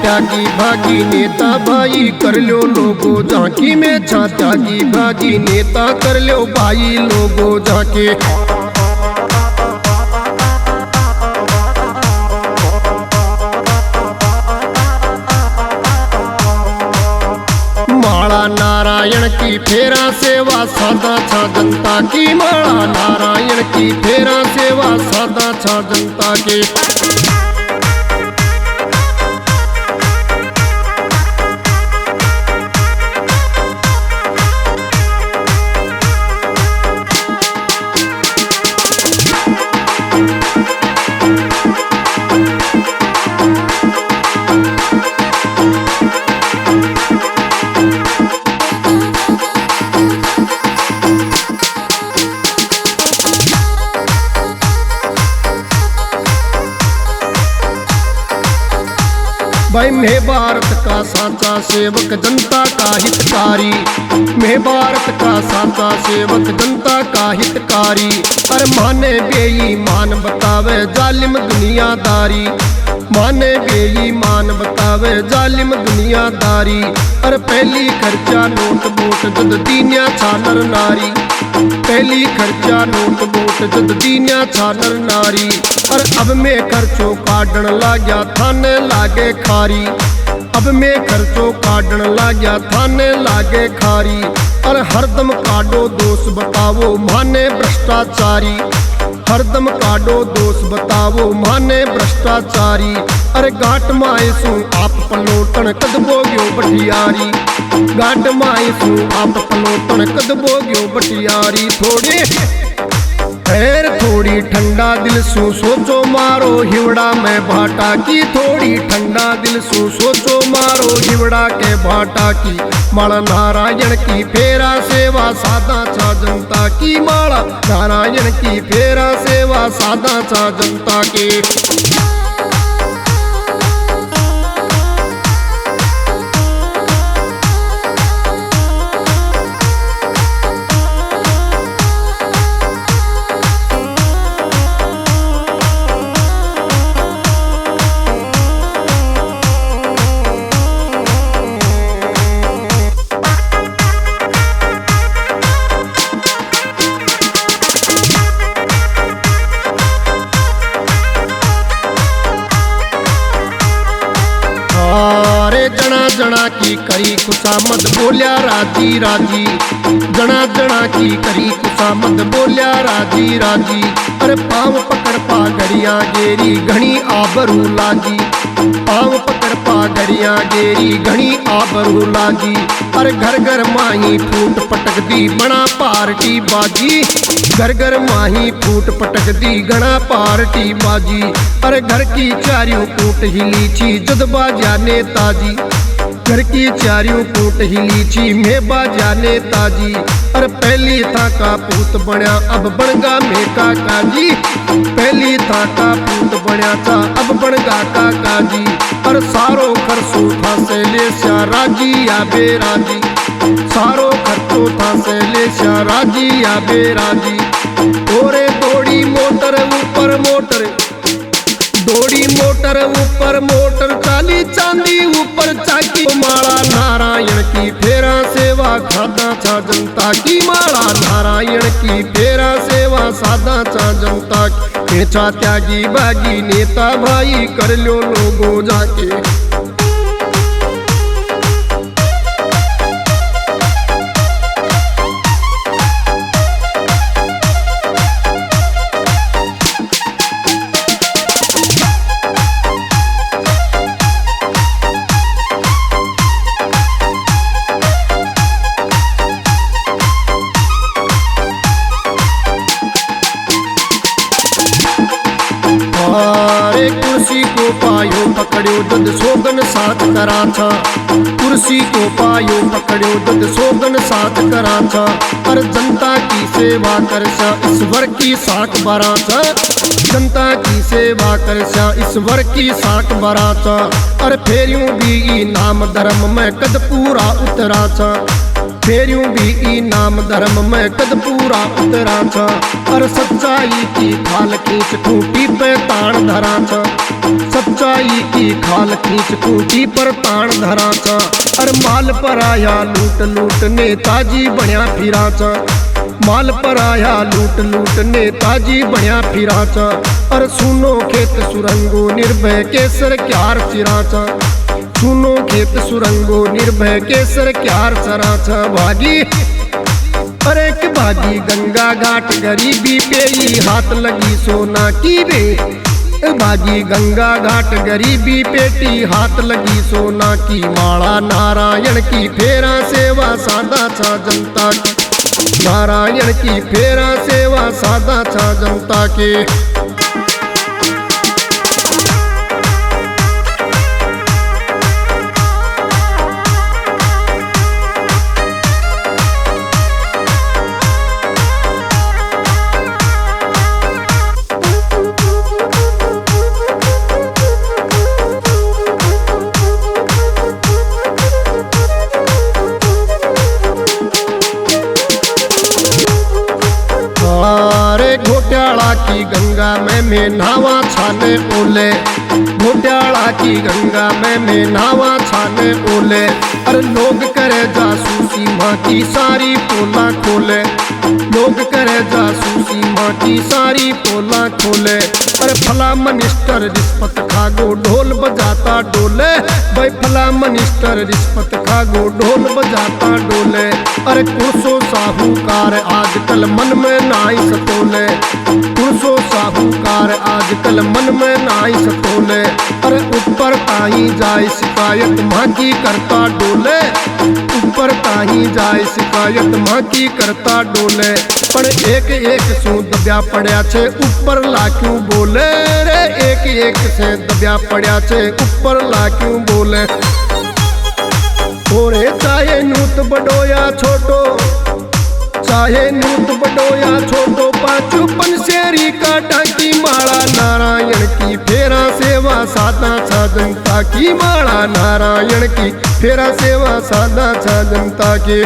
त्यागी भागी नेता भाई कर लो लोगो झांकी में छा त्यागी भागी नेता कर लो भाई लोगो झांके। माला नारायण की फेरा सेवा सादा छा जनता की, माला नारायण की फेरा सेवा सादा छा जनता के। भाई मैं भारत का साचा सेवक जनता का हितकारी, मैं भारत का साचा सेवक जनता का हितकारी। अरे माने बेईमान बतावे जालिम दुनियादारी, माने बेईमान बतावे जालिम दुनियादारी। अरे पहली खर्चा नोट वोट जद दीन्या छानर नारी, पहली खर्चा नोट वोट जद दीन्या छानर नारी। अरे अब मैं खर्चो काटन लाग्या थाने लागे खारी, अब मैं खर्चो काटन लाग्या थाने लागे खारी। अरे हरदम काडो दोष बतावो माने भ्रष्टाचारी, हरदम काडो दोष बतावो माने भ्रष्टाचारी। अरे घाट माए सू आप पलोटन कद बोग्यो बटियारी, घाट माए सू आप पलोटन कद बोग्यो बटियारी। थोड़ी ठंडा दिल सू सोचो मारो हिवड़ा में भाटा की, थोड़ी ठंडा दिल सू सोचो मारो हिवड़ा के भाटा की। माला नारायण की फेरा सेवा सादा छा जनता की, माला नारायण की फेरा सेवा सादा छा जनता के। जना जना की करी खुशामद बोलिया राजी राजी, जना जना की करी खुशामद बोलिया राजी राजी। अरे पाँव पकड़ पागड़िया गेरी घनी आबरू लाजी, पाँव पकड़ पागड़िया गेरी घनी आबरू लाजी। अरे घर घर माही फूट पटक दी बना पार्टी बाजी, घर घर माही फूट पटक दी घना पार्टी बाजी। अरे घर की चारियों कूट हिली छी जद बाजा नेताजी, घर की चारियों कूट हिली छी मैं बाजा नेताजी। अरे पहली था का पूत बण्या अब बनगा मैं काका जी, पहली था का पूत बण्या था अब बनगा काका जी। अरे सारो खर्चो था से ले श्या राजी या बेराजी, सारो खर्चो था से ले श्या राजी या बेराजी। ओरे दौड़ी मोटर ऊपर मोटर, दौड़ी मोटर ऊपर मोटर, चाली चांदी ऊपर चाकी। माला नारायण की फेरा सेवा सादा छा जनता की, माला नारायण की फेरा सेवा सादा छा जनता की। छा त्यागी बागी नेता भाई कर लो लोगो जाके। अरे कुर्सी को पायो पकड़ो दद सोगन साथ करा था, कुर्सी को पायो पकड़ो दद सोगन साथ करा था। और जनता की सेवा कर सा ईश्वर की साख बरा था, जनता की सेवा कर सा ईश्वर की साख बरा था। और फेरियों भी नाम धर्म में कद पूरा उतरा था, फेरियों भी नाम धर्म में कद पूरा उतरा था। और सच्चाई की खाल खींच खूंटी पे ताण धरा था, सच्चाई की खाल खींच खूंटी पर ताण धरा था। और माल पर आया लूट लूट नेताजी बढ़िया फिरा था, माल पर आया लूट लूट नेताजी बढ़िया फिरा था। और सुनो खेत सुरंगो निर्भय केसर क्यार चिरा था, सुनो खेत सुरंगो निर्भय केसर क्यार चरा था। भागी अरे एक भागी गंगा घाट गरीबी पे ही हाथ लगी सोना की बे, भागी गंगा घाट गरीबी पेटी हाथ लगी सोना की। माला नारायण की फेरा सेवा सादा था जनता की, नारायण की फेरा सेवा सादा था जनता के। घोटाला की गंगा में मैं नहावा छाने ओले, घोटाला की गंगा में मैं नहावा छाने ओले। अरे लोग करे जासूसी माँ की सारी पोला खोले, लोग करे जासूसी माँ की सारी पोला खोले। अरे फला मिनिस्टर रिश्वत खागो ढोल बजाता डोले, भाई फला मिनिस्टर रिश्वत खागो ढोल बजाता डोले। अरे कुर्सो साहूकार आजकल मन में नाई सतोले, कुर्सो साहूकार आजकल मन में नाई सतोले। अरे ऊपर ताही जाए शिकायत माँ की करता डोले, ऊपर ताही जाए शिकायत माँ की करता डोले। पर एक एक सू दबिया पड़ा छे ऊपर ला क्यों बोले रे, एक एक से दबिया पड़ा छे ऊपर ला क्यों बोले। ओरे चाहे नूत बड़ो या छोटो, चाहे नूत बड़ो या छोटो, पांचू पंसेरी का टाकी माला नारायण की फेरा सेवा सादा था जनता की। माला नारायण की फेरा सेवा सादा था जनता के।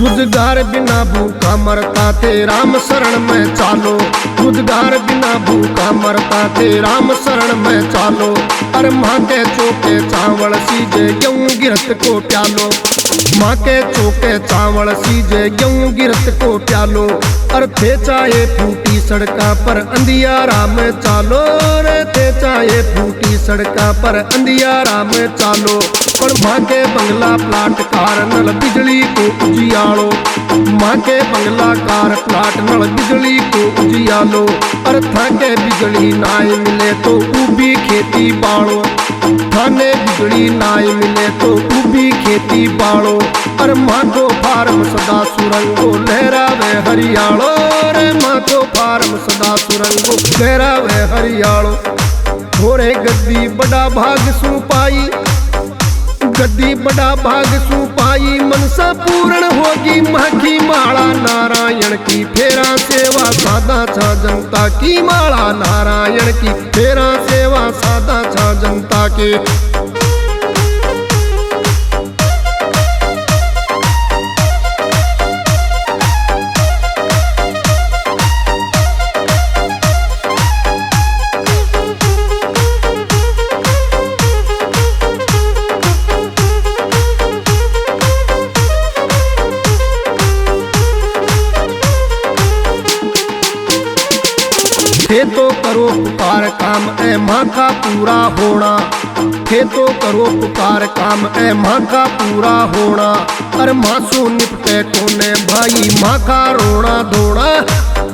रोजगार बिना भूखा मरता थे राम शरण में चालो, रोजगार बिना भूखा मरता थे राम शरण में चालो। अरे माँ के चौके चावल सीजे गेहूं गिरत को प्यालो, माँ के चौके चावल सीजे गेहूं गिरत को प्यालो। अरे थे चाहे फूटी सड़का पर अंधियारा में चालो रे, थे चाहे फूटी सड़का पर अंधियारा में चालो। पर माँ के बंगला प्लाट कार नल बिजली को उजियालो, माँ के बंगला कार प्लाट नल बिजली को उजियालो। अरे थाके बिजली नाई मिले तो उबी खेती बाड़ो, थाने बिजली नाई मिले तो उबी खेती बाड़ो। अरे माँ को फार्म सदा सुरंगो लहरावे हरियालो रे, माँ को फार्म सदा सुरंगो लहरावे हरियालो। थोड़े गद्दी बड़ा भाग सू पाई, गद्दी बड़ा भाग सू पाई, मनसा पूर्ण होगी माँ की। माला नारायण की फेरा सेवा सादा था जनता की, माला नारायण की फेरा सेवा सादा था जनता के। थे तो करो पुकार काम ए माँ का पूरा होना, आखे तो करो पुकार काम ए माँ का पूरा होना। अरे मासू निपटे कोने भाई माँ का रोना धोना,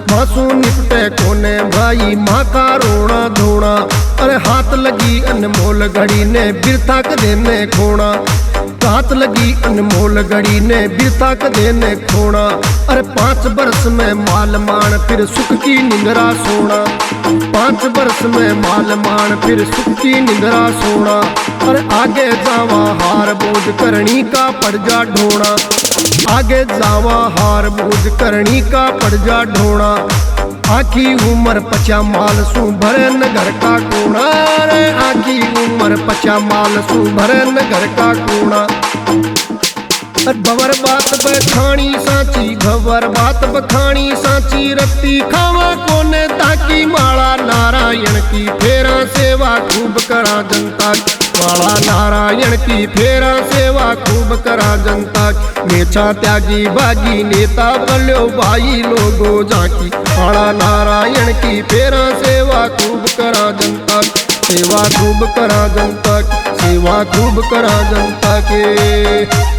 मासू निपटे कोने भाई माँ का रोना धोना। अरे हाथ लगी अनमोल घड़ी ने बिरथा कदे ने खोना, हाथ लगी अनमोल घड़ी ने बिरथा कदे ने खोना। अरे 5 बरस में माल मान फिर सुख की निंद्रा सोना, 5 बरस में माल मान फिर सुख की निंद्रा सोना। अरे आगे जावा हार बोझ करनी का पड़ जा ढोना, आगे जावा हार बोझ करनी का पड़ जा ढोना। आखी उम्र पचा माल सू भरे न घर का कोना, रे आखी उम्र पचा माल सू भरे न घर का कोना। भवर बात बखानी साची, भवर बात बखानी साची, रत्ती खावा कोने ताकी माला नारायण की फेरा सेवा खूब करा जनता, माला नारायण की फेरा सेवा खूब करा जनता। मेछा त्यागी बागी नेता बल्यो भाई लोगो झांकी, माला नारायण की फेरा सेवा खूब करा जनता, सेवा खूब करा जनता, सेवा खूब करा जनता के।